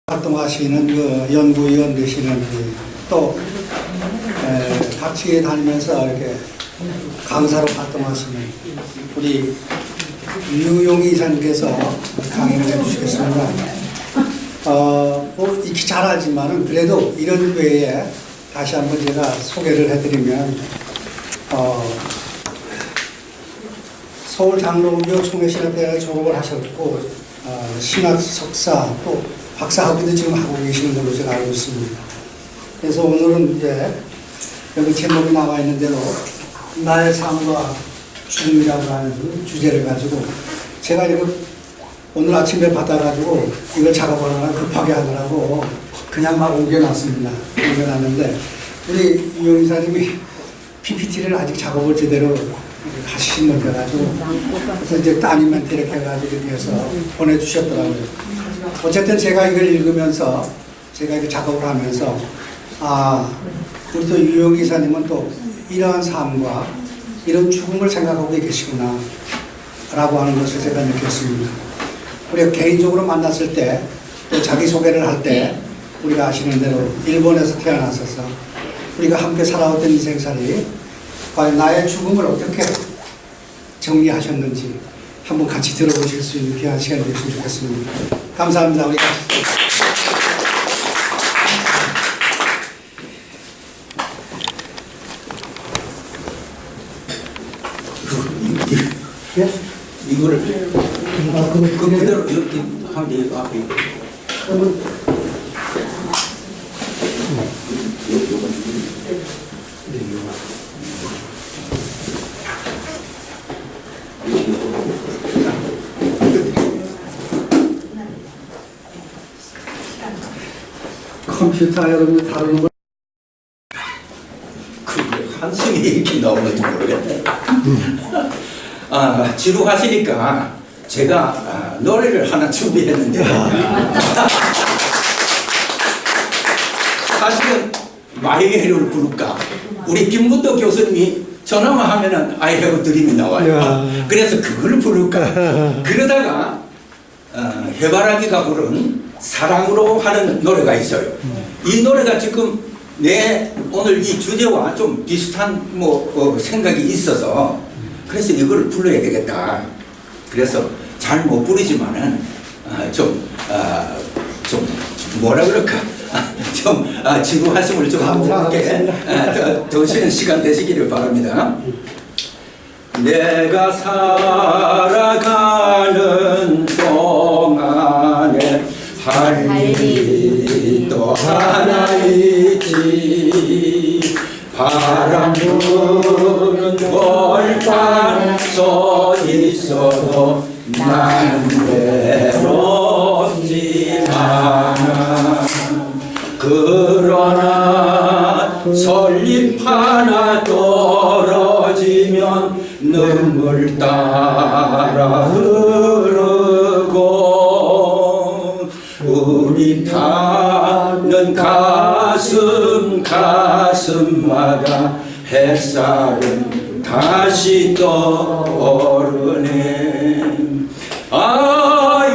활동하시는 그 연구위원 되시는 또 같이 다니면서 이렇게 강사로 활동하시는 우리 유용희 이사님께서 강의를 해주시겠습니다. 뭐 익히 잘 알지만은 그래도 이런 외에 다시 한번 제가 소개를 해드리면 서울 장로교 총회신학대학에 졸업을 하셨고 신학 석사 또 박사학위도 지금 하고 계시는 걸로 제가 알고 있습니다. 그래서 오늘은 이제 여기 제목이 나와 있는 대로 나의 삶과 죽음이라고 하는 주제를 가지고 제가 이거 오늘 아침에 받아가지고 이걸 작업하느라 급하게 하느라고 그냥 막 옮겨놨습니다. 옮겨놨는데 우리 유용 이사님이 PPT를 아직 작업을 제대로 하시신 것 같아가지고 그래서 이제 따님한테 이렇게 해가지고 이렇게 해서 보내주셨더라고요. 어쨌든 제가 이걸 읽으면서 제가 이렇게 작업을 하면서 우리 또 유용 이사님은 또 이러한 삶과 이런 죽음을 생각하고 계시구나 라고 하는 것을 제가 느꼈습니다. 우리가 개인적으로 만났을 때 또 자기소개를 할 때 우리가 아시는 대로 일본에서 태어나셔서 우리가 함께 살아왔던 인생살이 과연 나의 죽음을 어떻게 정리하셨는지 한번 같이 들어보실 수 있는 귀한 시간이 되셨으면 좋겠습니다. 감사합니다. 우리 같이. 예? 이거를 그대로 이렇게 한 게 앞에 컴퓨터 여러분들 다루는 걸 그게 한숨이 이렇게 나오는지 모르겠네. 지루하시니까 제가 노래를 하나 준비했는데 사실은 마이웨이를 부를까? 우리 김문도 교수님이 전화만 하면은 I have dream이 나와요. 그래서 그걸 부를까? 그러다가 해바라기가 부른 사랑으로 하는 노래가 있어요. 이 노래가 지금 내 오늘 이 주제와 좀 비슷한 생각이 있어서 그래서 이걸 불러야 되겠다. 그래서 잘 못 부르지만은 좀 뭐라 그럴까? 좀 지루하심을 좀 함께 더 쉬는 시간 되시기를 바랍니다. 내가 살아가는 동안에 할 일이 또 하나 있지. 바람 부는 벌판 서 있어도 난 외롭지 않아. 그러나 설립 하나 떨어지면 눈물 따라 흐르고 우리 타는 가슴마다 햇살은 다시 떠오르네.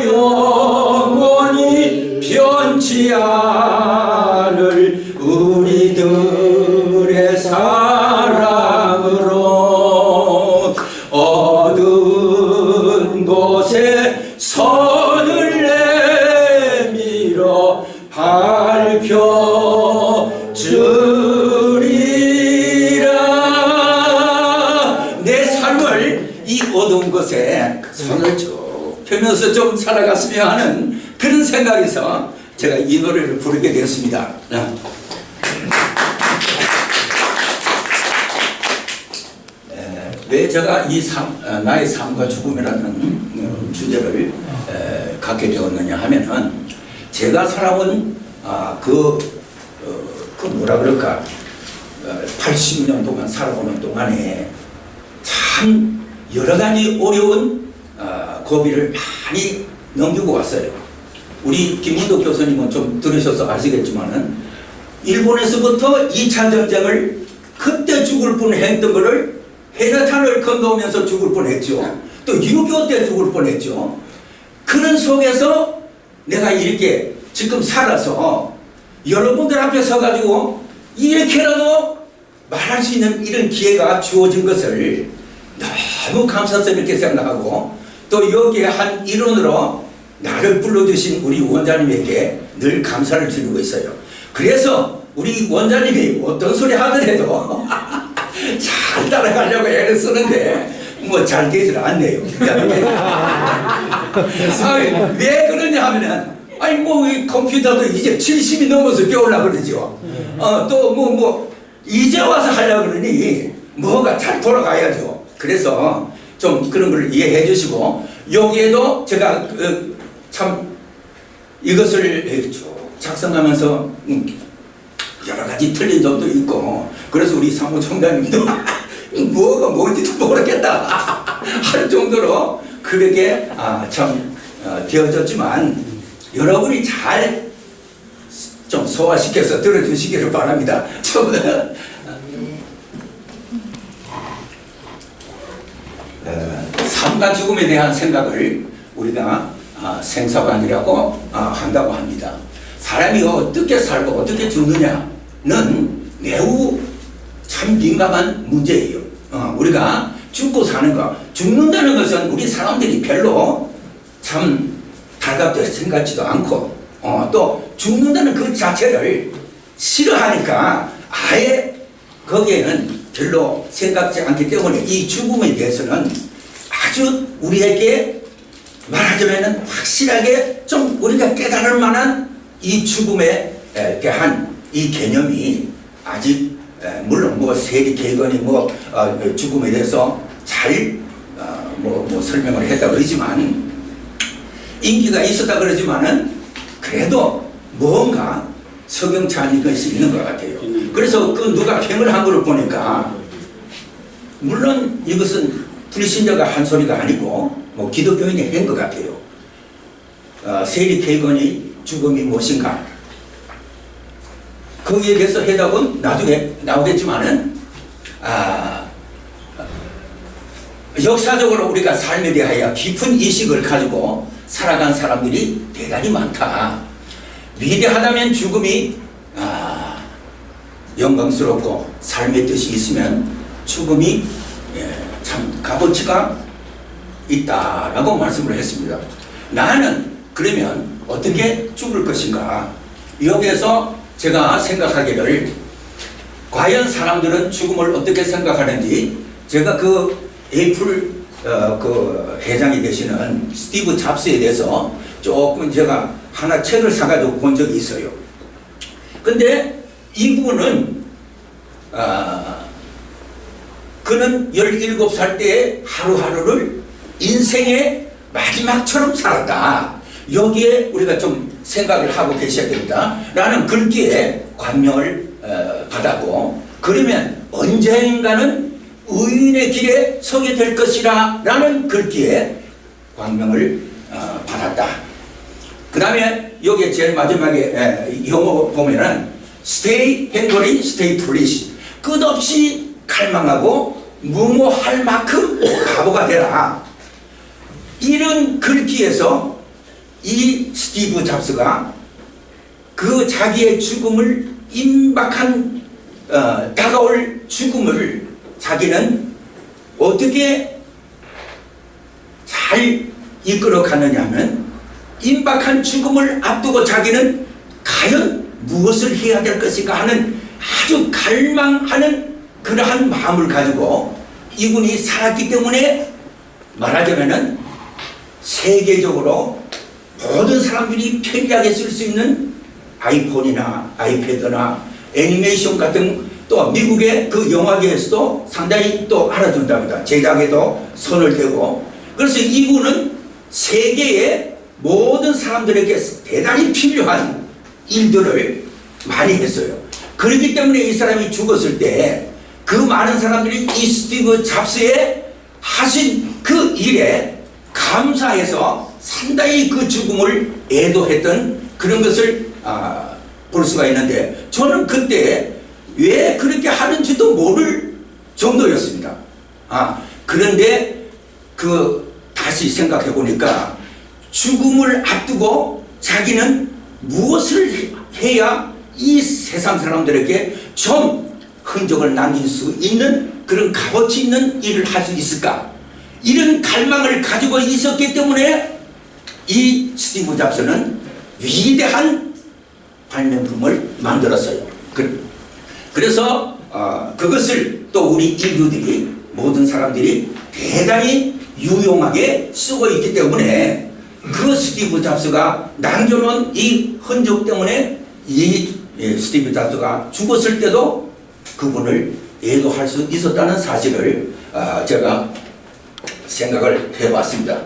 영원히 변치 않을 우리들의 사랑으로 어두운 곳에 선을 내밀어 밝혀주리라. 내 삶을 이 어두운 곳에 손을 쭉 펴면서 좀 살아갔으면 하는 그런 생각에서 제가 이 노래를 부르게 되었습니다. 왜 제가 이 나의 삶과 죽음이라는 주제를 갖게 되었느냐 하면은 제가 살아온 뭐라 그럴까 80년 동안 살아오는 동안에 참 여러 가지 어려운 고비를 많이 넘기고 왔어요. 우리 김문도 교수님은 좀 들으셔서 아시겠지만은 일본에서부터 2차 전쟁을 그때 죽을 뻔했던 거를 해나탄을 건너오면서 죽을 뻔했죠. 또 6.25 때 죽을 뻔했죠. 그런 속에서 내가 이렇게 지금 살아서 여러분들 앞에 서가지고 이렇게라도 말할 수 있는 이런 기회가 주어진 것을 너무 감사스럽게 생각하고 또 여기에 한 일원으로 나를 불러주신 우리 원장님에게 늘 감사를 드리고 있어요. 그래서 우리 원장님이 어떤 소리 하더라도 잘 따라가려고 애를 쓰는데 뭐 잘 되질 않네요. 왜 그러냐 하면은 아니 뭐 이 컴퓨터도 이제 70이 넘어서 배우려고 그러죠. 또 뭐 이제 와서 하려고 그러니 뭐가 잘 돌아가야죠. 그래서 좀 그런 걸 이해해 주시고 여기에도 제가 참 이것을 쭉 작성하면서 여러 가지 틀린 점도 있고 그래서 우리 사무총장님도 뭐가 뭔지도 모르겠다 할 정도로 그렇게 참 되어졌지만 여러분이 잘 좀 소화시켜서 들어주시기를 바랍니다. 삶과 죽음에 대한 생각을 우리가 생사관이라고 한다고 합니다. 사람이 어떻게 살고 어떻게 죽느냐는 매우 참 민감한 문제예요. 우리가 죽고 사는 거, 죽는다는 것은 우리 사람들이 별로 참 달갑게 생각지도 않고 또 죽는다는 그 자체를 싫어하니까 아예 거기에는 별로 생각지 않기 때문에 이 죽음에 대해서는 아주 우리에게 말하자면 확실하게 좀 우리가 깨달을 만한 이 죽음에 대한 이 개념이 아직 물론 뭐 세리케이건이 죽음에 대해서 잘 설명을 했다 그러지만 인기가 있었다 그러지만은 그래도 뭔가 석영치 않은 것이 있는 것 같아요. 그래서 그 누가 평을 한 거를 보니까 물론 이것은 불신자가 한 소리가 아니고 뭐 기독교인이 한 것 같아요. 세리케이건이 죽음이 무엇인가? 거기에 대해서 해답은 나중에 나오겠지만은 역사적으로 우리가 삶에 대하여 깊은 인식을 가지고 살아간 사람들이 대단히 많다. 위대하다면 죽음이 영광스럽고 삶의 뜻이 있으면 죽음이 참 값어치가 있다라고 말씀을 했습니다. 나는 그러면 어떻게 죽을 것인가? 여기에서 제가 생각하기를 과연 사람들은 죽음을 어떻게 생각하는지 제가 그 애플 그 회장이 되시는 스티브 잡스에 대해서 조금 제가 하나 책을 사가지고 본 적이 있어요. 근데 이분은 그는 17살 때의 하루하루를 인생의 마지막처럼 살았다. 여기에 우리가 좀 생각을 하고 계셔야 됩니다. 라는 글귀에 감명을 받았고 그러면 언젠가는 의인의 길에 서게 될 것이라 라는 글귀에 광명을 받았다. 그 다음에 여기에 제일 마지막에 영어 보면은 stay hungry, stay foolish. 끝없이 갈망하고 무모할 만큼 바보가 되라. 이런 글귀에서 이 스티브 잡스가 그 자기의 죽음을 임박한 다가올 죽음을 자기는 어떻게 잘 이끌어 가느냐 하면 임박한 죽음을 앞두고 자기는 과연 무엇을 해야 될 것인가 하는 아주 갈망하는 그러한 마음을 가지고 이분이 살았기 때문에 말하자면은 세계적으로 모든 사람들이 편리하게 쓸 수 있는 아이폰이나 아이패드나 애니메이션 같은 또 미국의 그 영화계에서도 상당히 또 알아준답니다. 제작에도 손을 대고. 그래서 이분은 세계의 모든 사람들에게 대단히 필요한 일들을 많이 했어요. 그렇기 때문에 이 사람이 죽었을 때 그 많은 사람들이 이 스티브 잡스의 하신 그 일에 감사해서 상당히 그 죽음을 애도했던 그런 것을 볼 수가 있는데 저는 그때 왜 그렇게 하는지도 모를 정도였습니다. 그런데 다시 생각해 보니까 죽음을 앞두고 자기는 무엇을 해야 이 세상 사람들에게 좀 흔적을 남길 수 있는 그런 값어치 있는 일을 할 수 있을까? 이런 갈망을 가지고 있었기 때문에 이 스티브 잡스는 위대한 발명품을 만들었어요. 그래서 그것을 또 우리 인류들이 모든 사람들이 대단히 유용하게 쓰고 있기 때문에 그 스티브 잡스가 남겨놓은 이 흔적 때문에 이 스티브 잡스가 죽었을 때도 그분을 예도할 수 있었다는 사실을 제가 생각을 해봤습니다.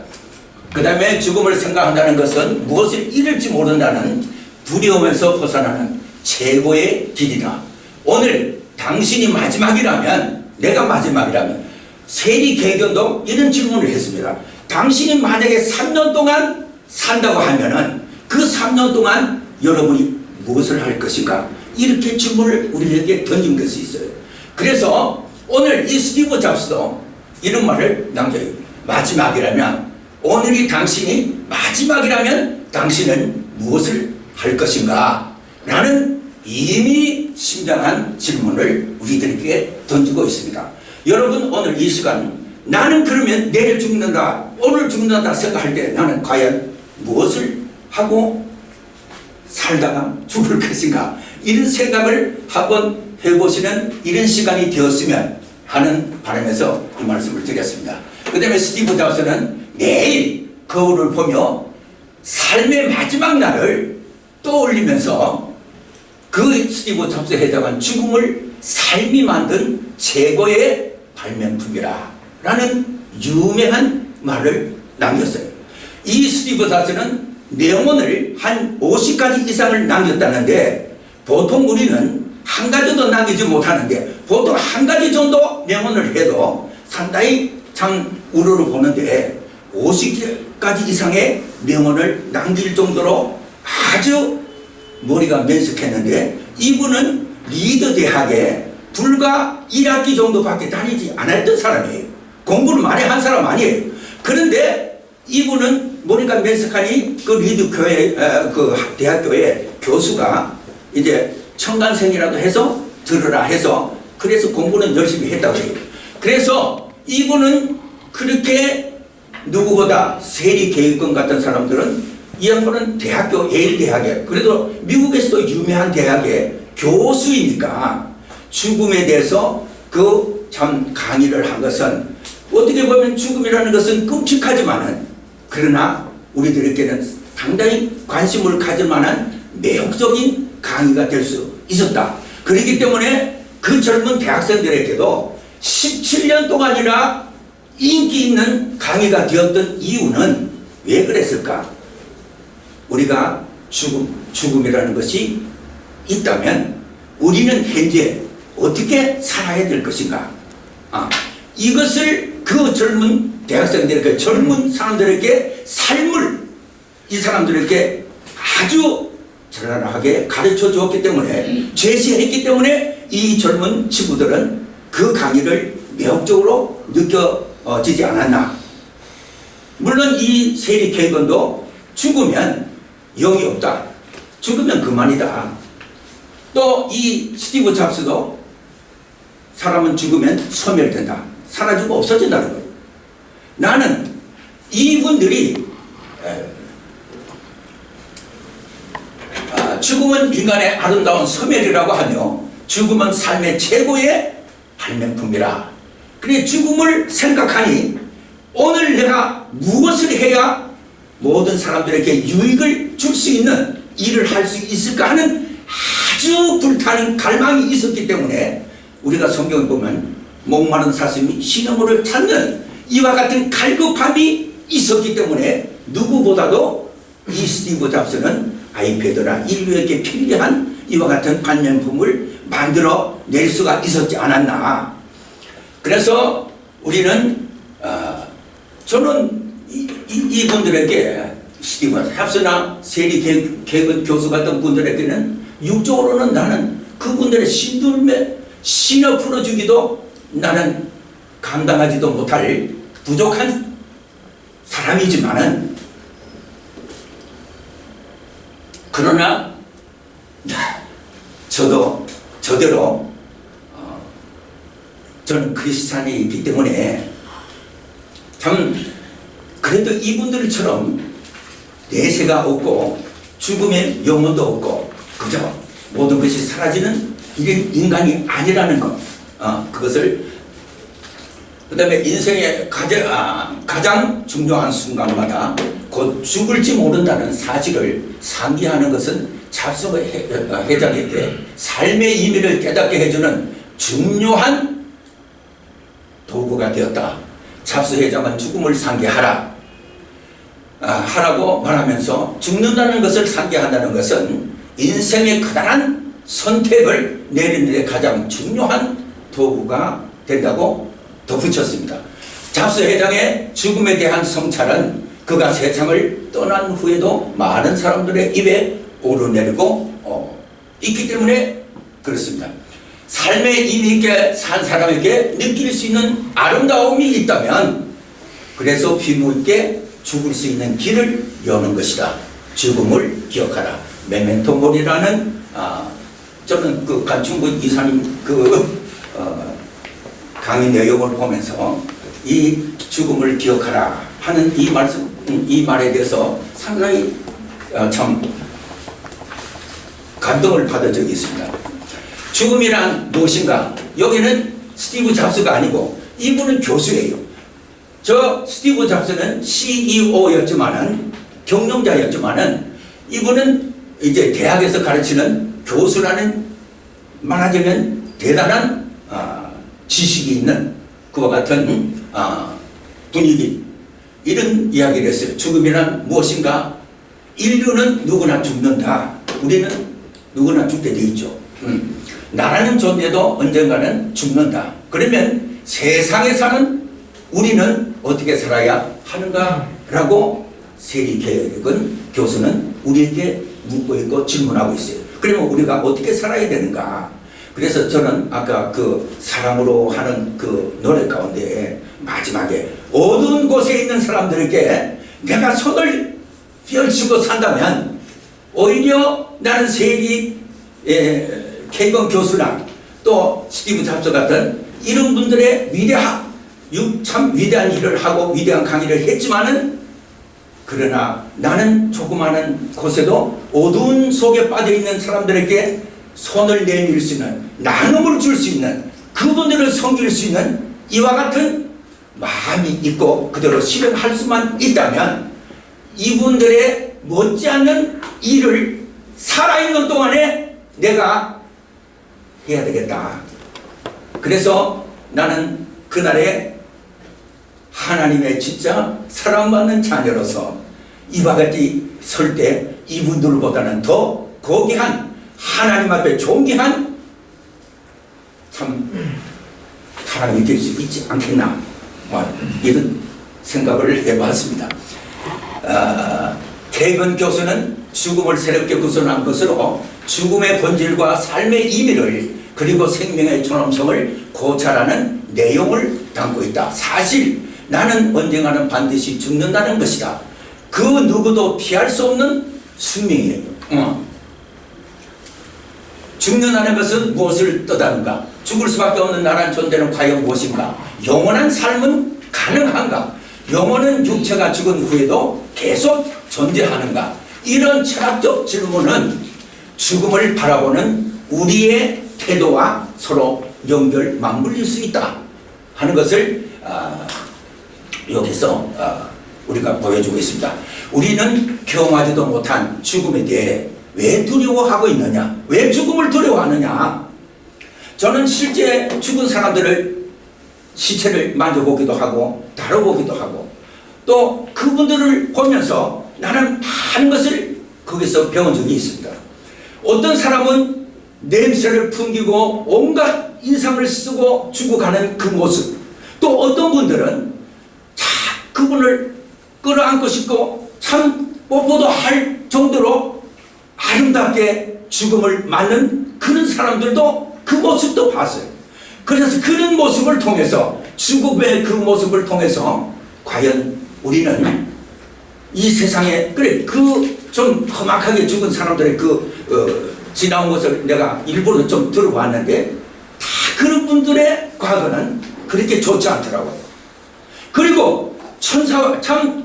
그 다음에 죽음을 생각한다는 것은 무엇을 잃을지 모른다는 두려움에서 벗어나는 최고의 길이다. 오늘 당신이 마지막이라면, 내가 마지막이라면, 세리 개견도 이런 질문을 했습니다. 당신이 만약에 3년 동안 산다고 하면은 그 3년 동안 여러분이 무엇을 할 것인가? 이렇게 질문을 우리에게 던진 것이 있어요. 그래서 오늘 이 스티브 잡스도 이런 말을 남겨요. 마지막이라면, 오늘이 당신이 마지막이라면 당신은 무엇을 할 것인가? 라는 이미 심장한 질문을 우리들에게 던지고 있습니다. 여러분, 오늘 이 시간 나는 그러면 내일 죽는다, 오늘 죽는다 생각할 때 나는 과연 무엇을 하고 살다가 죽을 것인가? 이런 생각을 한번 해보시는 이런 시간이 되었으면 하는 바람에서 이 말씀을 드렸습니다. 그 다음에 스티브 잡스는 매일 거울을 보며 삶의 마지막 날을 떠올리면서 그 스티브 잡스에 해당한 죽음을 삶이 만든 최고의 발명품이라 라는 유명한 말을 남겼어요. 이 스티브 잡스는 명언을 한 50가지 이상을 남겼다는데 보통 우리는 한 가지도 남기지 못하는데 보통 한 가지 정도 명언을 해도 상당히 참 우러러 보는데 50가지 이상의 명언을 남길 정도로 아주 머리가 면숙했는데 이분은 리더 대학에 불과 1학기 정도밖에 다니지 않았던 사람이에요. 공부를 많이 한 사람 아니에요. 그런데 이분은 머리가 면숙하니 그 리더 교회, 그 대학교의 교수가 이제 청간생이라도 해서 들으라 해서 그래서 공부는 열심히 했다고 해요. 그래서 이분은 그렇게 누구보다 세리 계획권 같은 사람들은 이 양반은 대학교 예일 대학에 그래도 미국에서도 유명한 대학의 교수이니까 죽음에 대해서 그 참 강의를 한 것은 어떻게 보면 죽음이라는 것은 끔찍하지만은 그러나 우리들에게는 상당히 관심을 가질 만한 매혹적인 강의가 될 수 있었다. 그렇기 때문에 그 젊은 대학생들에게도 17년 동안이나 인기 있는 강의가 되었던 이유는 왜 그랬을까? 우리가 죽음이라는 것이 있다면 우리는 현재 어떻게 살아야 될 것인가? 이것을 그 젊은 대학생들에게, 젊은 사람들에게 삶을 이 사람들에게 아주 적나라하게 가르쳐 주었기 때문에, 제시했기 때문에 이 젊은 친구들은 그 강의를 매혹적으로 느껴지지 않았나. 물론 이 세리 케이건도 죽으면 영이 없다, 죽으면 그만이다. 또 이 스티브 잡스도 사람은 죽으면 소멸된다, 사라지고 없어진다는 거예요. 나는 이분들이 죽음은 인간의 아름다운 소멸이라고 하며 죽음은 삶의 최고의 발명품이라. 그래, 죽음을 생각하니 오늘 내가 무엇을 해야 모든 사람들에게 유익을 줄 수 있는 일을 할 수 있을까 하는 아주 불타는 갈망이 있었기 때문에 우리가 성경을 보면 목마른 사슴이 시냇물을 찾는 이와 같은 갈급함이 있었기 때문에 누구보다도 이 스티브 잡스는 아이패드나 인류에게 필요한 이와 같은 발명품을 만들어 낼 수가 있었지 않았나. 그래서 우리는 저는 이분들에게 스티브 잡스나 세리 개근 교수 같은 분들에게는 육적으로는 나는 그분들의 신을 풀어주기도 나는 감당하지도 못할 부족한 사람이지만은 그러나 저대로 저는 크리스찬이기 때문에 참 그래도 이분들처럼 내세가 없고 죽음의 영혼도 없고 그저 모든 것이 사라지는 이런 인간이 아니라는 것, 그것을 그 다음에 인생의 가장 중요한 순간마다 곧 죽을지 모른다는 사실을 상기하는 것은 잡수 회장에게 삶의 의미를 깨닫게 해주는 중요한 도구가 되었다. 잡수 회장은 죽음을 상기하라 하라고 말하면서 죽는다는 것을 상기한다는 것은 인생의 커다란 선택을 내리는 데 가장 중요한 도구가 된다고 덧붙였습니다. 잡수 회장의 죽음에 대한 성찰은 그가 세상을 떠난 후에도 많은 사람들의 입에 오르내리고 있기 때문에 그렇습니다. 삶의 의미 있게 산 사람에게 느낄 수 있는 아름다움이 있다면 그래서 비무 있게 죽을 수 있는 길을 여는 것이다. 죽음을 기억하라. 메멘토 모리라는 저는 그 간충구 이사님 강의 내용을 보면서 이 죽음을 기억하라 하는 이 말씀, 이 말에 대해서 상당히 참 감동을 받은 적이 있습니다. 죽음이란 무엇인가? 여기는 스티브 잡스가 아니고 이분은 교수예요. 저 스티브 잡스는 CEO였지만은 경영자였지만은 이분은 이제 대학에서 가르치는 교수라는 말하자면 대단한 지식이 있는 그와 같은 분위기, 이런 이야기를 했어요. 죽음이란 무엇인가? 인류는 누구나 죽는다. 우리는 누구나 죽게 돼 있죠. 나라는 존재도 언젠가는 죽는다. 그러면 세상에 사는 우리는 어떻게 살아야 하는가? 라고 세리계획은 교수는 우리에게 묻고 있고 질문하고 있어요. 그러면 우리가 어떻게 살아야 되는가? 그래서 저는 아까 그 사랑으로 하는 그 노래 가운데 마지막에 어두운 곳에 있는 사람들에게 내가 손을 펼치고 산다면 오히려 나는 세리 케이건 교수나 또 스티브 잡스 같은 이런 분들의 참 위대한 일을 하고 위대한 강의를 했지만은 그러나 나는 조그마한 곳에도 어두운 속에 빠져있는 사람들에게 손을 내밀 수 있는, 나눔을 줄 수 있는, 그분들을 섬길 수 있는 이와 같은 마음이 있고 그대로 실행할 수만 있다면 이분들의 못지않는 일을 살아있는 동안에 내가 해야 되겠다. 그래서 나는 그날에 하나님의 진짜 사랑받는 자녀로서 이와 같이 설 때 이분들보다는 더 고귀한 하나님 앞에 존귀한 참 사람이 될 수 있지 않겠나, 이런 생각을 해봤습니다. 케이건 교수는 죽음을 새롭게 구성한 것으로 죽음의 본질과 삶의 의미를 그리고 생명의 존엄성을 고찰하는 내용을 담고 있다. 사실 나는 언젠가는 반드시 죽는다는 것이다. 그 누구도 피할 수 없는 숙명이에요. 죽는다는 것은 무엇을 뜻하는가? 죽을 수밖에 없는 나란 존재는 과연 무엇인가? 영원한 삶은 가능한가? 영혼은 육체가 죽은 후에도 계속 존재하는가? 이런 철학적 질문은 죽음을 바라보는 우리의 태도와 서로 맞물릴 수 있다 하는 것을 여기서 우리가 보여주고 있습니다. 우리는 경험하지도 못한 죽음에 대해 왜 두려워하고 있느냐? 왜 죽음을 두려워하느냐? 저는 실제 죽은 사람들을 시체를 만져보기도 하고 다뤄보기도 하고 또 그분들을 보면서 나는 많은 것을 거기서 배운 적이 있습니다. 어떤 사람은 냄새를 풍기고 온갖 인상을 쓰고 죽어가는 그 모습, 또 어떤 분들은 그분을 끌어안고 싶고 참 뽀뽀도 할 정도로 아름답게 죽음을 맞는 그런 사람들도 그 모습도 봤어요. 그래서 그런 모습을 통해서, 죽음의 그 모습을 통해서 과연 우리는 이 세상에, 그래, 그 좀 험악하게 죽은 사람들의 지나온 것을 내가 일부러 좀 들어봤는데 다 그런 분들의 과거는 그렇게 좋지 않더라고요. 그리고 천사 참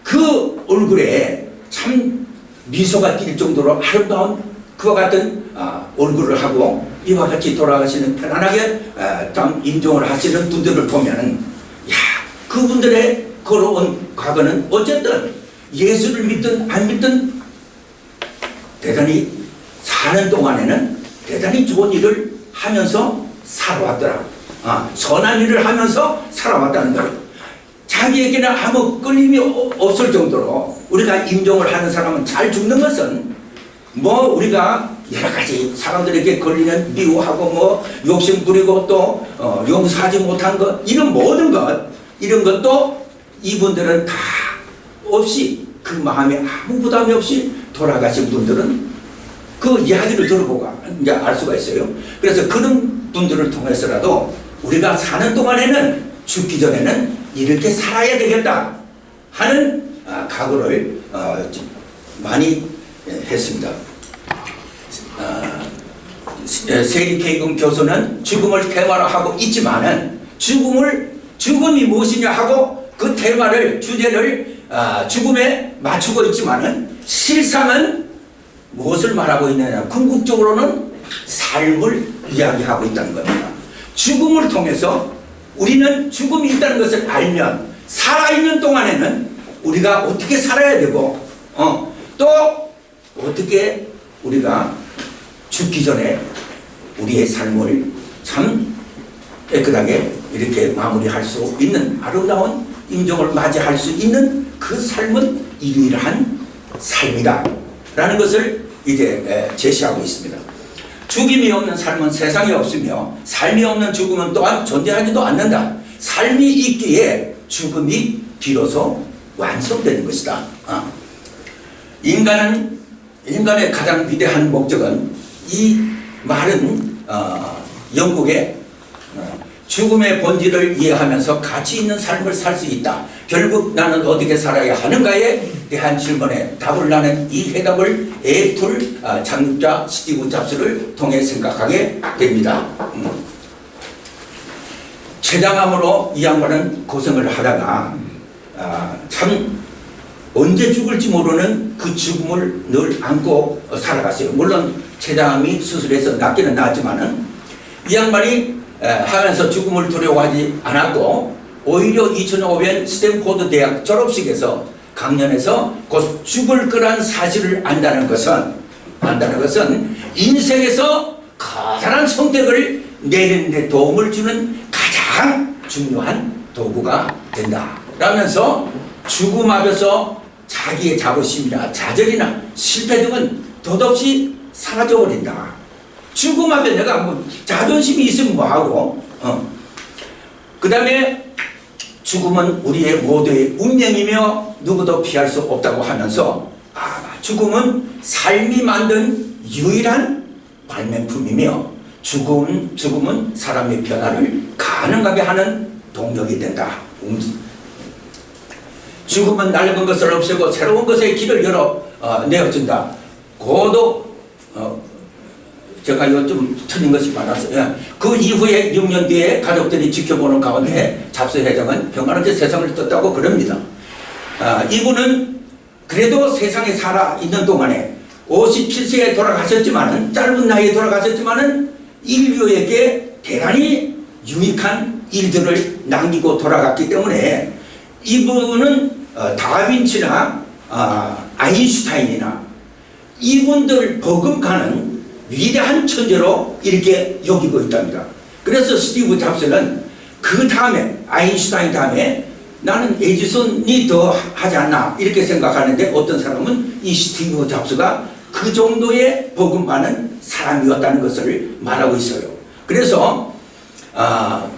그 얼굴에 참 미소가 띌 정도로 아름다운 그와 같은 얼굴을 하고 이와 같이 돌아가시는 편안하게 참 인종을 하시는 분들을 보면은 야, 그분들의 걸어온 과거는 어쨌든 예수를 믿든 안 믿든 대단히 사는 동안에는 대단히 좋은 일을 하면서 살아왔더라. 선한 일을 하면서 살아왔다는 거예요. 자기에게는 아무 끌림이 없을 정도로 우리가 인종을 하는 사람은 잘 죽는 것은 뭐 우리가 여러 가지 사람들에게 걸리는 미워하고 뭐 욕심 부리고 또 용서하지 못한 것 이런 모든 것 이런 것도 이분들은 다 없이 그 마음에 아무 부담이 없이 돌아가신 분들은 그 이야기를 들어보고 이제 알 수가 있어요. 그래서 그런 분들을 통해서라도 우리가 사는 동안에는 죽기 전에는 이렇게 살아야 되겠다 하는 각오를 많이 했습니다. 세리케이금 교수는 죽음을 테마로 하고 있지만은 죽음이 무엇이냐 하고 그 테마를 주제를 죽음에 맞추고 있지만은 실상은 무엇을 말하고 있느냐 궁극적으로는 삶을 이야기하고 있다는 겁니다. 죽음을 통해서 우리는 죽음이 있다는 것을 알면 살아있는 동안에는 우리가 어떻게 살아야 되고 또 어떻게 우리가 죽기 전에 우리의 삶을 참 깨끗하게 이렇게 마무리할 수 있는 아름다운 인종을 맞이할 수 있는 그 삶은 유일한 삶이다 라는 것을 이제 제시하고 있습니다. 죽음이 없는 삶은 세상에 없으며 삶이 없는 죽음은 또한 존재하지도 않는다. 삶이 있기에 죽음이 비로소 완성되는 것이다. 인간의 가장 위대한 목적은 이 말은 영국의 죽음의 본질을 이해하면서 가치 있는 삶을 살 수 있다. 결국 나는 어떻게 살아야 하는가에 대한 질문에 답을 나는 이 해답을 애플 창립자 스티브 잡스를 통해 생각하게 됩니다. 췌장암으로 이 양반은 고생을 하다가 참 언제 죽을지 모르는 그 죽음을 늘 안고 살아갔어요. 물론 췌장암이 수술해서 낫기는 낫지만은 이 양반이 하면서 죽음을 두려워하지 않았고 오히려 2005년 스탠포드 대학 졸업식에서 강연에서 곧 죽을 거란 사실을 안다는 것은 인생에서 커다란 선택을 내리는 데 도움을 주는 가장 중요한 도구가 된다 라면서 죽음 앞에서 자기의 자부심이나 좌절이나 실패 등은 덧없이 사라져버린다. 죽음 앞에 내가 뭐 자존심이 있으면 뭐하고 그 다음에 죽음은 우리의 모두의 운명이며 누구도 피할 수 없다고 하면서 죽음은 삶이 만든 유일한 발명품이며 죽음은 사람의 변화를 가능하게 하는 동력이 된다. 죽음은 낡은 것을 없애고 새로운 것의 길을 내어준다. 고도 제가 이거 좀 틀린 것이 많았어요. 그 이후에 6년 뒤에 가족들이 지켜보는 가운데 잡스 회장은 평안하게 세상을 떴다고 그럽니다. 이분은 그래도 세상에 살아 있는 동안에 57세에 돌아가셨지만은 짧은 나이에 돌아가셨지만은 인류에게 대단히 유익한 일들을 남기고 돌아갔기 때문에 이분은 다빈치나 아인슈타인이나 이분들 버금가는 위대한 천재로 이렇게 여기고 있답니다. 그래서 스티브 잡스는 그 다음에 아인슈타인 다음에 나는 에디슨이 더 하지 않나 이렇게 생각하는데 어떤 사람은 이 스티브 잡스가 그 정도의 버금가는 사람이었다는 것을 말하고 있어요. 그래서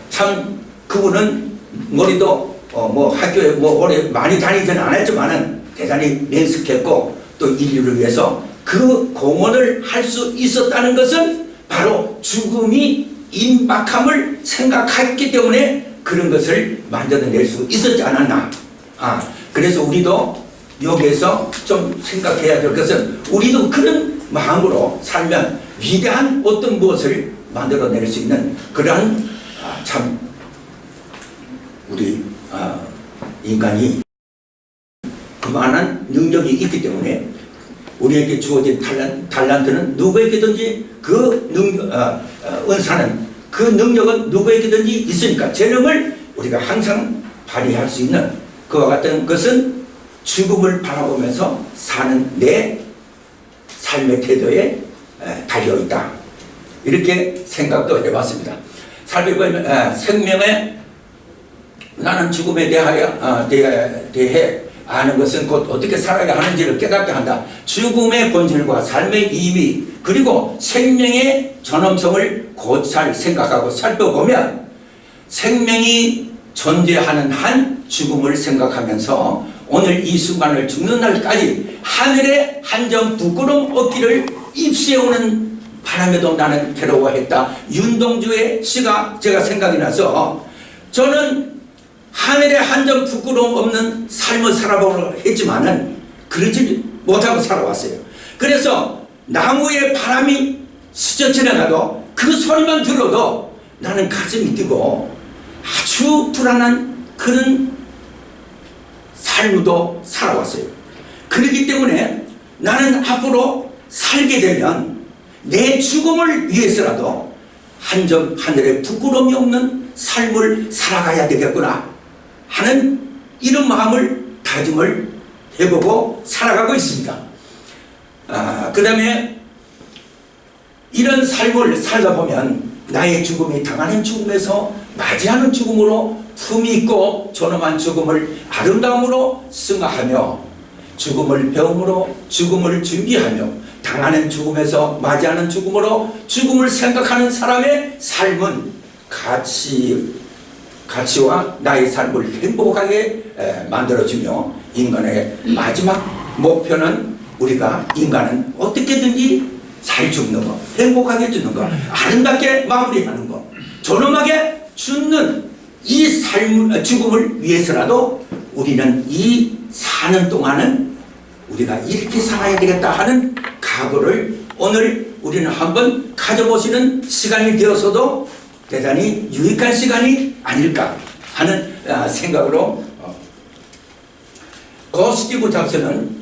참 그분은 머리도 뭐 학교에 뭐 오래 많이 다니지는 않았지만은 대단히 명석했고 또 인류를 위해서 그 공헌을 할 수 있었다는 것은 바로 죽음이 임박함을 생각했기 때문에 그런 것을 만들어낼 수 있었지 않았나. 그래서 우리도 여기에서 좀 생각해야 될 것은 우리도 그런 마음으로 살면 위대한 어떤 무엇을 만들어낼 수 있는 그러한 참 우리 인간이 그만한 능력이 있기 때문에 우리에게 주어진 달란트는 누구에게든지 그 은사는 그 능력은 누구에게든지 있으니까 재능을 우리가 항상 발휘할 수 있는 그와 같은 것은 죽음을 바라보면서 사는 내 삶의 태도에 달려있다. 이렇게 생각도 해봤습니다. 살펴보면 생명에 나는 죽음에 대해 아는 것은 곧 어떻게 살아야 하는지를 깨닫게 한다. 죽음의 본질과 삶의 의미 그리고 생명의 전엄성을 곧잘 생각하고 살펴보면 생명이 존재하는 한 죽음을 생각하면서 오늘 이 순간을 죽는 날까지 하늘의 한 점 부끄럼 없기를 입새우는 바람에도 나는 괴로워했다. 윤동주의 시가 제가 생각이 나서 저는 하늘에 한 점 부끄러움 없는 삶을 살아보려 했지만은 그러지 못하고 살아왔어요. 그래서 나무에 바람이 스쳐 지나가도 그 소리만 들어도 나는 가슴이 뛰고 아주 불안한 그런 삶도 살아왔어요. 그렇기 때문에 나는 앞으로 살게 되면 내 죽음을 위해서라도 한 점 하늘에 부끄러움이 없는 삶을 살아가야 되겠구나 하는 이런 마음을 다짐을 해보고 살아가고 있습니다. 그 다음에 이런 삶을 살다 보면 나의 죽음이 당하는 죽음에서 맞이하는 죽음으로 품이 있고 존엄한 죽음을 아름다움으로 승화하며 죽음을 배움으로 죽음을 준비하며 당하는 죽음에서 맞이하는 죽음으로 죽음을 생각하는 사람의 삶은 가치와 나의 삶을 행복하게 만들어주며 인간의 마지막 목표는 우리가 인간은 어떻게든지 잘 죽는 것, 행복하게 죽는 것, 아름답게 마무리하는 것, 존엄하게 죽는 이 죽음을 위해서라도 우리는 이 사는 동안은 우리가 이렇게 살아야 되겠다 하는 각오를 오늘 우리는 한번 가져보시는 시간이 되어서도 대단히 유익한 시간이 아닐까 하는 생각으로 스티브 잡스는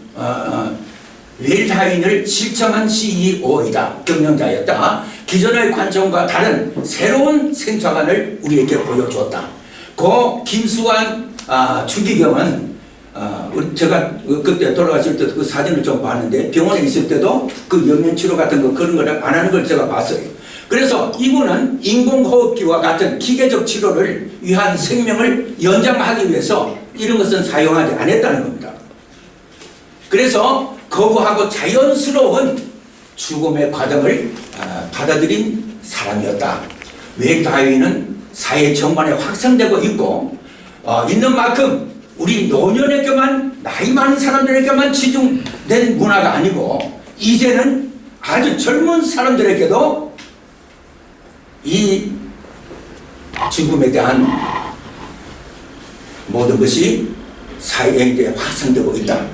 웰타인을 실청한 CEO이다. 경영자였다. 기존의 관점과 다른 새로운 생사관을 우리에게 보여주었다. 김수환 주기경은 제가 그때 돌아가실 때 그 사진을 좀 봤는데 병원에 있을 때도 그 영양치료 같은 거 그런 거를 안 하는 걸 제가 봤어요. 그래서 이분은 인공호흡기와 같은 기계적 치료를 위한 생명을 연장하기 위해서 이런 것은 사용하지 않았다는 겁니다. 그래서 거부하고 자연스러운 죽음의 과정을 받아들인 사람이었다. 웰타인은 사회 전반에 확산되고 있고 있는 만큼 우리 노년에게만 나이 많은 사람들에게만 치중된 문화가 아니고 이제는 아주 젊은 사람들에게도 이 죽음에 대한 모든 것이 사회에 확산되고 있다.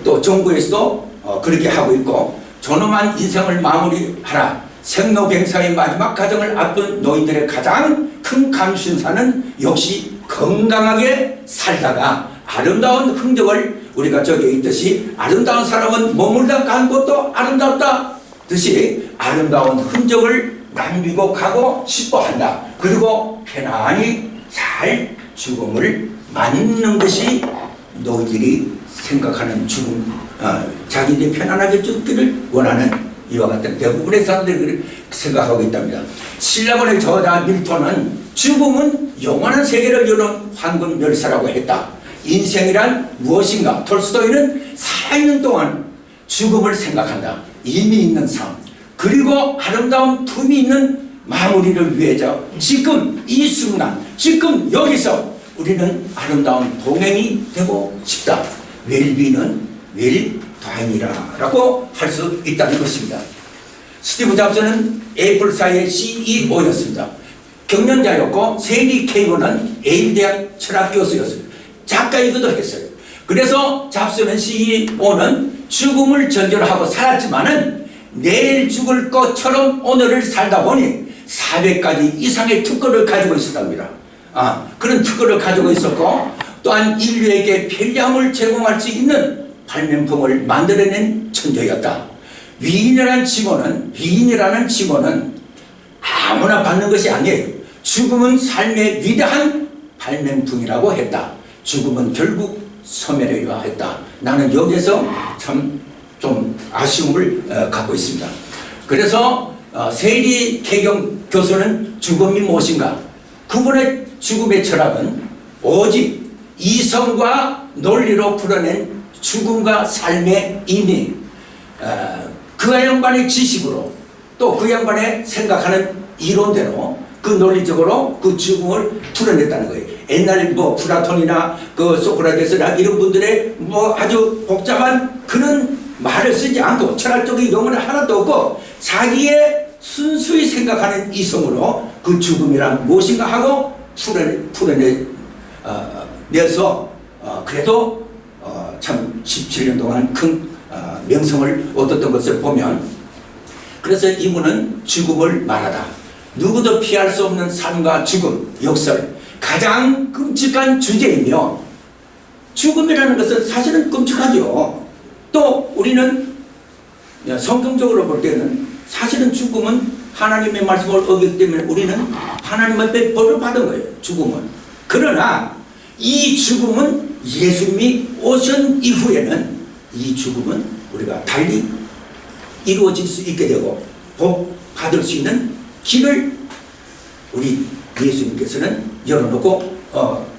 또 정부에서도 그렇게 하고 있고 존엄한 인생을 마무리하라. 생로병사의 마지막 과정을 앞둔 노인들의 가장 큰 감신사는 역시 건강하게 살다가 아름다운 흔적을 우리가 저기에 있듯이 아름다운 사람은 머물다 간 곳도 아름답다 듯이 아름다운 흔적을 남기고 가고 싶어 한다. 그리고 편안히 잘 죽음을 맞는 것이 너희들이 생각하는 죽음, 자기들이 편안하게 죽기를 원하는 이와 같은 대부분의 사람들이 생각하고 있답니다. 신라본의 저자 밀턴은 죽음은 영원한 세계를 여는 황금 열쇠라고 했다. 인생이란 무엇인가? 톨스토이는 살아있는 동안 죽음을 생각한다. 의미 있는 삶, 그리고 아름다운 품이 있는 마무리를 위해서 지금 이 순간, 지금 여기서 우리는 아름다운 동행이 되고 싶다. 웰비는 웰타인이라고 할 수 있다는 것입니다. 스티브 잡스는 애플사의 CEO였습니다. 경영자였고 세리 케이버는 예일 대학 철학 교수였습니다. 작가이기도 했어요. 그래서 잡스는 CEO는 죽음을 전제로하고 살았지만은 내일 죽을 것처럼 오늘을 살다 보니 400가지 이상의 특권을 가지고 있었답니다. 그런 특권을 가지고 있었고 또한 인류에게 편리함을 제공할 수 있는 발명품을 만들어낸 천재였다. 위인이라는 직원은 아무나 받는 것이 아니에요. 죽음은 삶의 위대한 발명품이라고 했다. 죽음은 결국 소멸해야 했다. 나는 여기에서 참 좀 아쉬움을 갖고 있습니다. 그래서 세리 개경 교수는 죽음이 무엇인가? 그분의 죽음의 철학은 오직 이성과 논리로 풀어낸 죽음과 삶의 의미, 그 양반의 지식으로 또 그 양반의 생각하는 이론대로 그 논리적으로 그 죽음을 풀어냈다는 거예요. 옛날 플라톤이나 그 소크라테스나 이런 분들의 아주 복잡한 그런 말을 쓰지 않고 철학적인 용어는 하나도 없고 자기의 순수히 생각하는 이성으로 그 죽음이란 무엇인가 하고 풀어내서 그래도 참 17년 동안 큰 명성을 얻었던 것을 보면, 그래서 이분은 죽음을 말하다. 누구도 피할 수 없는 삶과 죽음, 역설, 가장 끔찍한 주제이며, 죽음이라는 것은 사실은 끔찍하죠. 또 우리는 성경적으로 볼 때는 사실은 죽음은 하나님의 말씀을 어기기 때문에 우리는 하나님한테 벌을 받은 거예요. 죽음은. 그러나 이 죽음은 예수님이 오신 이후에는 이 죽음은 우리가 달리 이루어질 수 있게 되고 복 받을 수 있는 길을 우리 예수님께서는 열어놓고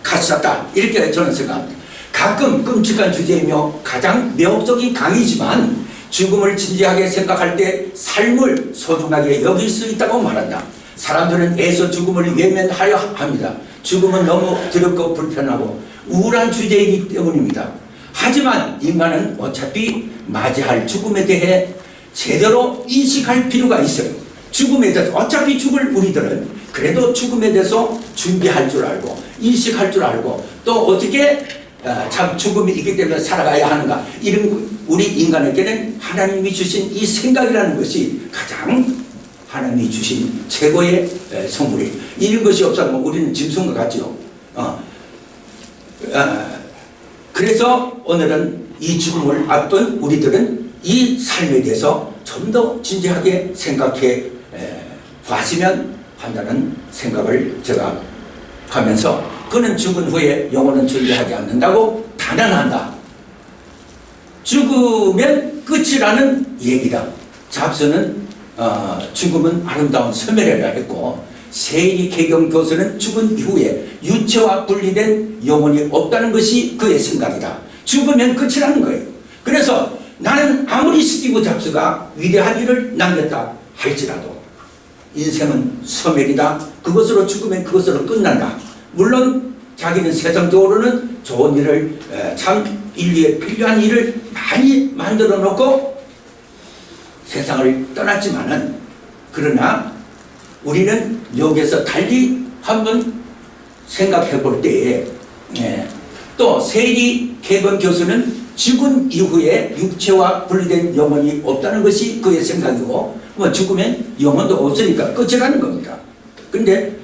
가셨다. 이렇게 저는 생각합니다. 가끔 끔찍한 주제이며 가장 매혹적인 강의지만 죽음을 진지하게 생각할 때 삶을 소중하게 여길 수 있다고 말한다. 사람들은 애써 죽음을 외면하려 합니다. 죽음은 너무 두렵고 불편하고 우울한 주제이기 때문입니다. 하지만 인간은 어차피 맞이할 죽음에 대해 제대로 인식할 필요가 있어요. 죽음에 대해서 어차피 죽을 우리들은 그래도 죽음에 대해서 준비할 줄 알고 인식할 줄 알고 또 어떻게 참 죽음이 있기 때문에 살아가야 하는가, 이런 우리 인간에게는 하나님이 주신 이 생각이라는 것이 가장 하나님이 주신 최고의 선물이에요. 이런 것이 없으면 우리는 짐승과 같죠. 그래서 오늘은 이 죽음을 앞둔 우리들은 이 삶에 대해서 좀 더 진지하게 생각해 봤으면 한다는 생각을 제가 하면서, 그는 죽은 후에 영혼은 존재하지 않는다고 단언한다. 죽으면 끝이라는 얘기다. 잡스는 죽음은 아름다운 소멸이라 했고, 세리 개경 교수는 죽은 이후에 유체와 분리된 영혼이 없다는 것이 그의 생각이다. 죽으면 끝이라는 거예요. 그래서 나는 아무리 스티브 잡스가 위대한 일을 남겼다 할지라도 인생은 소멸이다. 그것으로 죽으면 그것으로 끝난다. 물론 자기는 세상적으로는 좋은 일을, 참 인류에 필요한 일을 많이 만들어 놓고 세상을 떠났지만은, 그러나 우리는 여기에서 달리 한번 생각해 볼 때에 또 세리 개건 교수는 죽은 이후에 육체와 분리된 영혼이 없다는 것이 그의 생각이고, 죽으면 영혼도 없으니까 끝이라는 겁니다. 그런데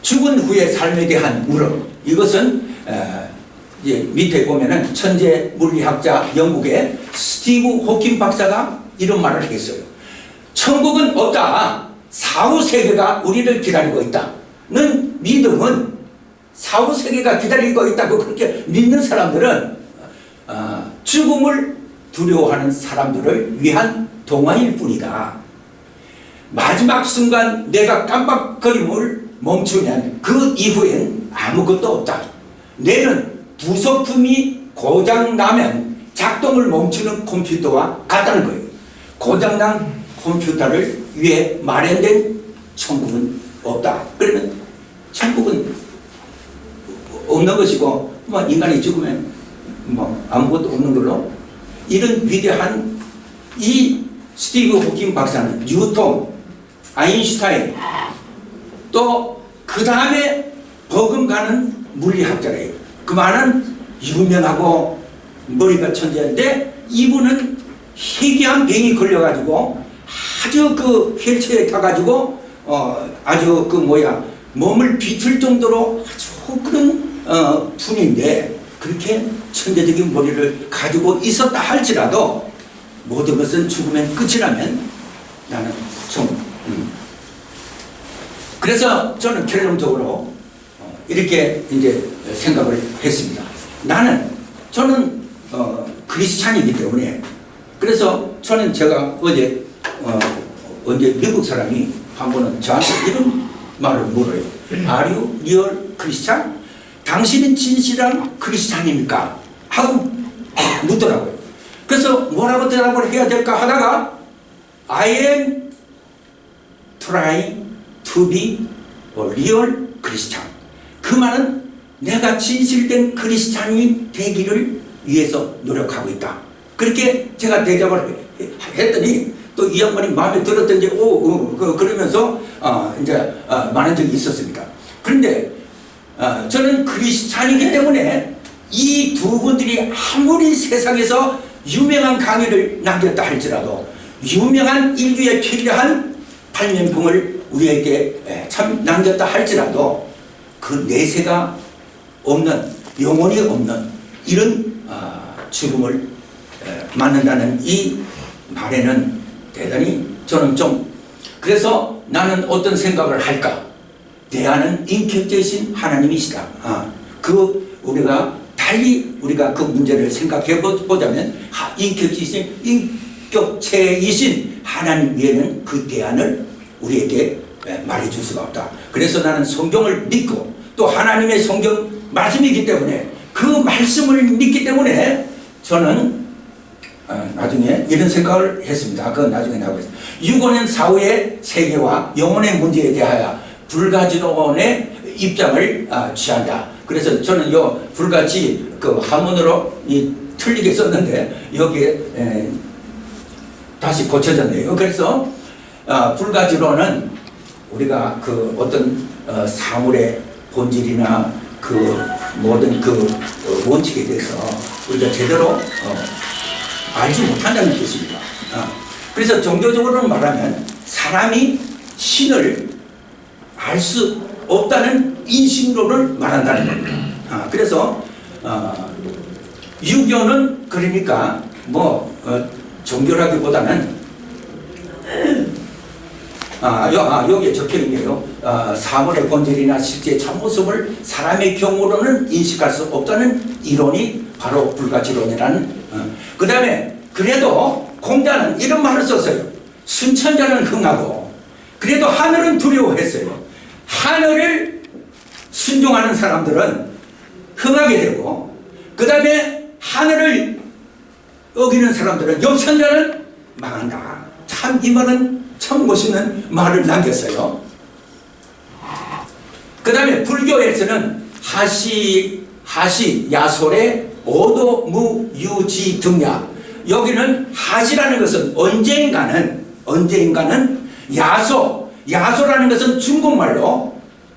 죽은 후의 삶에 대한 물음, 이것은 이제 밑에 보면은 천재 물리학자 영국의 스티브 호킹 박사가 이런 말을 했어요. 천국은 없다. 사후 세계가 우리를 기다리고 있다는 믿음은, 사후 세계가 기다리고 있다고 그렇게 믿는 사람들은 죽음을 두려워하는 사람들을 위한 동화일 뿐이다. 마지막 순간 내가 깜빡거림을 멈추면 그 이후엔 아무것도 없다. 뇌는 부속품이 고장나면 작동을 멈추는 컴퓨터와 같다는 거예요. 고장난 컴퓨터를 위해 마련된 천국은 없다. 그러면 천국은 없는 것이고, 인간이 죽으면 아무것도 없는 걸로, 이런 위대한 이 스티브 호킹 박사는 뉴턴, 아인슈타인, 또 그 다음에 버금가는 물리학자래요. 그만한 유명하고 머리가 천재인데 이분은 희귀한 병이 걸려가지고 아주 그 휠체어에 타가지고 아주 그 뭐야 몸을 비틀 정도로 아주 그런 분인데 그렇게 천재적인 머리를 가지고 있었다 할지라도 모든 것은 죽으면 끝이라면 나는 좀 그래서 저는 결론적으로 이렇게 이제 생각을 했습니다. 저는 크리스찬이기 때문에 그래서 저는 제가 어제 미국 사람이 한 번은 저한테 이런 말을 물어요. Are you real Christian? 당신은 진실한 크리스찬입니까? 하고 묻더라고요. 그래서 뭐라고 대답을 해야 될까 하다가 I am trying to be a real Christian. 그 말은 내가 진실된 크리스찬이 되기를 위해서 노력하고 있다. 그렇게 제가 대답을 했더니 또 이 양반이 마음에 들었던지 그러면서 이제 많은 적이 있었습니다. 그런데 저는 크리스찬이기 때문에 이 두 분들이 아무리 세상에서 유명한 강의를 남겼다 할지라도 유명한 인류에 필요한 발명품을 우리에게 참 남겼다 할지라도 그 내세가 없는 영혼이 없는 이런 죽음을 맞는다는 이 말에는 대단히 저는 좀 그래서 나는 어떤 생각을 할까? 대안은 인격적이신 하나님이시다. 우리가 달리 우리가 그 문제를 생각해 보자면 인격체이신 하나님 외에는 그 대안을 우리에게 말해줄 수가 없다. 그래서 나는 성경을 믿고 또 하나님의 성경 말씀이기 때문에 그 말씀을 믿기 때문에 저는 나중에 이런 생각을 했습니다. 그건 나중에 나오겠습니다. 유고는 사후의 세계와 영혼의 문제에 대하여 불가지론의 입장을 취한다. 그래서 저는 요 불가지 그 한문으로 틀리게 썼는데 여기에 다시 고쳐졌네요. 그래서 불가지론은 우리가 그 어떤 사물의 본질이나 그 모든 그 원칙에 대해서 우리가 제대로 알지 못한다는 뜻입니다. 그래서 종교적으로 말하면 사람이 신을 알 수 없다는 인식론을 말한다는 겁니다. 그래서 유교는 그러니까 종교라기보다는 여기에 적혀있네요. 사물의 본질이나 실제 참모습을 사람의 경우로는 인식할 수 없다는 이론이 바로 불가지론이라는. 그 다음에 그래도 공자는 이런 말을 썼어요. 순천자는 흥하고 그래도 하늘은 두려워했어요. 하늘을 순종하는 사람들은 흥하게 되고 그 다음에 하늘을 어기는 사람들은 역천자는 망한다. 참 이 말은 참 멋있는 말을 남겼어요. 그 다음에 불교에서는 하시 야솔의 오도 무유지 등야. 여기는 하시라는 것은 언제인가는 야소라는 것은 중국말로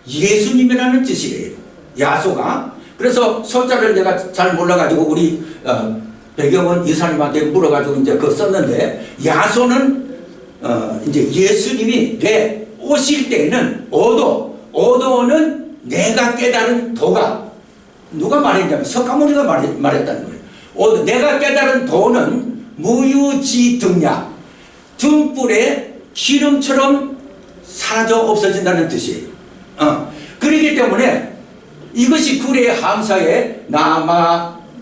예수님이라는 뜻이에요. 야소가. 그래서 소자를 내가 잘 몰라가지고 우리 배경원 이사님한테 물어가지고 이제 그거 썼는데 야소는 이제 예수님이 오실 때에는 오도는 내가 깨달은 도가 누가 말했냐면 석가모니가 말했다는 거예요. 내가 깨달은 도는 무유지등야 등불에 기름처럼 사라져 없어진다는 뜻이에요. 그렇기 때문에 이것이 구례 함사의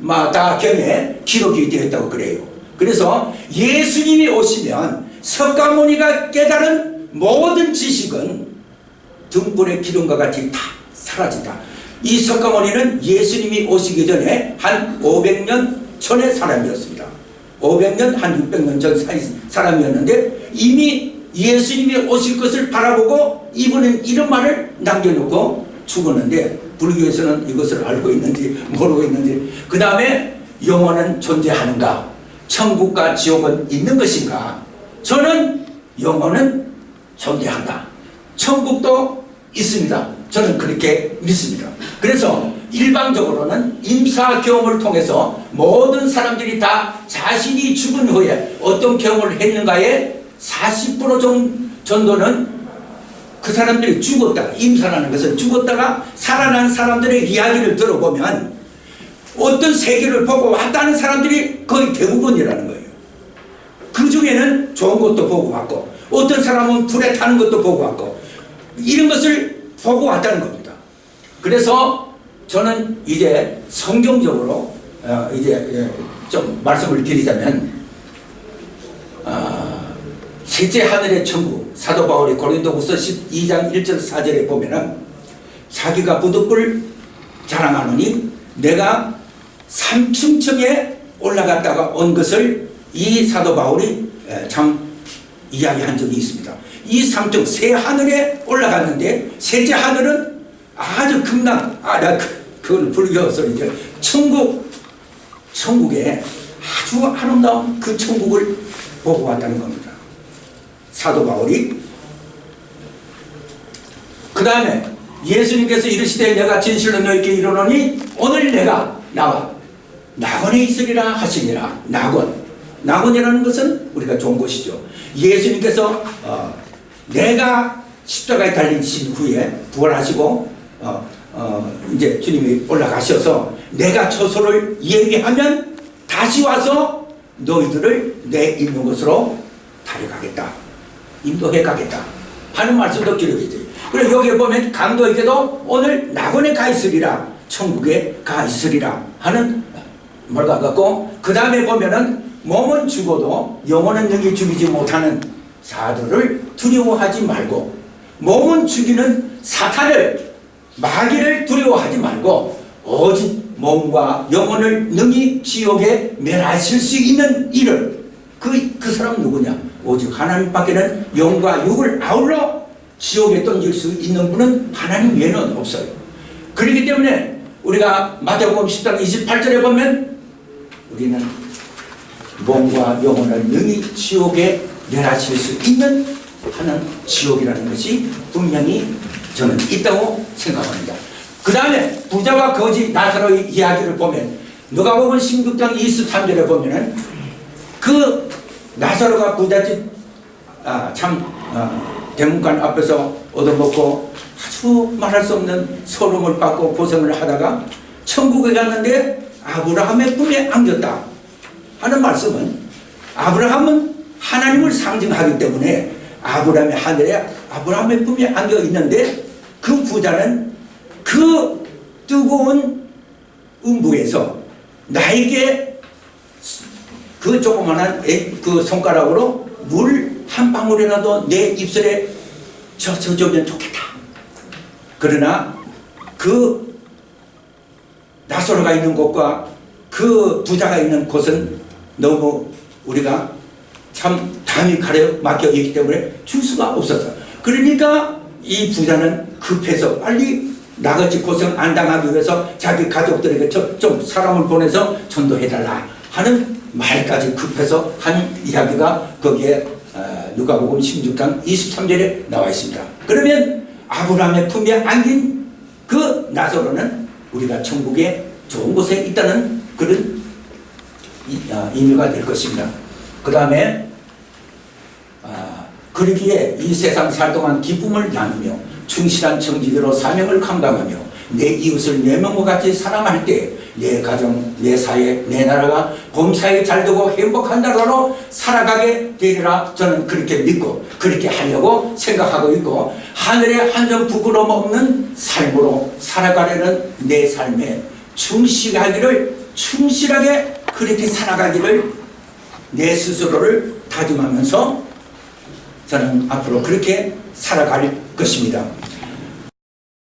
나마다경에 기록이 되었다고 그래요. 그래서 예수님이 오시면 석가모니가 깨달은 모든 지식은 등불의 기름과 같이 다 사라진다. 이 석가모니는 예수님이 오시기 전에 한 500년 전의 사람이었습니다. 500년, 한 600년 전 사람이었는데 이미 예수님이 오실 것을 바라보고 이분은 이런 말을 남겨놓고 죽었는데 불교에서는 이것을 알고 있는지 모르고 있는지 그 다음에 영혼은 존재하는가? 천국과 지옥은 있는 것인가? 저는 영혼은 존재한다. 천국도 있습니다. 저는 그렇게 믿습니다. 그래서 일방적으로는 임사 경험을 통해서 모든 사람들이 다 자신이 죽은 후에 어떤 경험을 했는가에 40% 정도는 그 사람들이 죽었다가, 임사라는 것은 죽었다가 살아난 사람들의 이야기를 들어보면 어떤 세계를 보고 왔다는 사람들이 거의 대부분이라는 거예요. 그 중에는 좋은 것도 보고 왔고, 어떤 사람은 불에 타는 것도 보고 왔고, 이런 것을 보고 왔다는 겁니다. 그래서 저는 이제 성경적으로 이제 좀 말씀을 드리자면, 셋째 하늘의 천국, 사도 바울이 고린도후서 12장 1절 4절에 보면은 자기가 부득불 자랑하노니 내가 3층에 올라갔다가 온 것을 이 사도 바울이 참 이야기한 적이 있습니다. 이 3층 새 하늘에 올라갔는데, 셋째 하늘은 아주 극락, 그건 불교 소리죠. 천국에 아주 아름다운 그 천국을 보고 왔다는 겁니다. 사도 바울이. 그 다음에 예수님께서 이르시되 내가 진실로 너희에게 이르노니 오늘 내가 나와 낙원에 있으리라 하시니라. 낙원이라는 것은 우리가 좋은 곳이죠. 예수님께서 내가 십자가에 달리신 후에 부활하시고 이제 주님이 올라가셔서 내가 처소를 예비하면 다시 와서 너희들을 내 있는 곳으로 데려가겠다, 인도해 가겠다 하는 말씀도 기록이 돼요. 그리고 여기에 보면 강도에게도 오늘 낙원에 가 있으리라, 천국에 가 있으리라 하는 말과 같고, 그 다음에 보면은 몸은 죽어도 영혼은 능히 죽이지 못하는 자들을 두려워하지 말고, 몸은 죽이는 사탄을, 마귀를 두려워하지 말고 오직 몸과 영혼을 능히 지옥에 멸하실 수 있는 이를, 그 사람 누구냐? 오직 하나님밖에는 영과 육을 아울러 지옥에 던질 수 있는 분은 하나님 외에는 없어요. 그렇기 때문에 우리가 마태복음 10장 28절에 보면 우리는 몸과 영혼을 능히 지옥에 멸하실 수 있는 하는 지옥이라는 것이 분명히 저는 있다고 생각합니다. 그 다음에 부자와 거지 나사로의 이야기를 보면 누가복음 16장 23절에 보면은 그 나사로가 부잣집 대문간 앞에서 얻어먹고 아주 말할 수 없는 소름을 받고 고생을 하다가 천국에 갔는데 아브라함의 품에 안겼다 하는 말씀은, 아브라함은 하나님을 상징하기 때문에 아브라함의 하늘에 아브라함의 품에 안겨 있는데, 그 부자는 그 뜨거운 음부에서 나에게 그 조그만한 그 손가락으로 물 한 방울이라도 내 입술에 젖어주면 좋겠다. 그러나 그 나사로가 있는 곳과 그 부자가 있는 곳은 너무 우리가 참 담이 가려막혀 있기 때문에 줄 수가 없었어. 그러니까 이 부자는 급해서 빨리 나같이 고생 안 당하기 위해서 자기 가족들에게 좀 사람을 보내서 전도해달라 하는 말까지 급해서 한 이야기가 거기에 누가복음 16장 23절에 나와 있습니다. 그러면 아브라함의 품에 안긴 그 나사로는 우리가 천국에 좋은 곳에 있다는 그런 의미가 될 것입니다. 그 다음에 그러기에 이 세상 살 동안 기쁨을 나누며 충실한 청지기로 사명을 감당하며 내 이웃을 내 몸과 같이 사랑할 때 내 가정, 내 사회, 내 나라가 범사에 잘되고 행복한 나라로 살아가게 되리라. 저는 그렇게 믿고 그렇게 하려고 생각하고 있고, 하늘에 한 점 부끄러움 없는 삶으로 살아가려는 내 삶에 충실하게 그렇게 살아가기를 내 스스로를 다짐하면서 저는 앞으로 그렇게 살아갈 것입니다.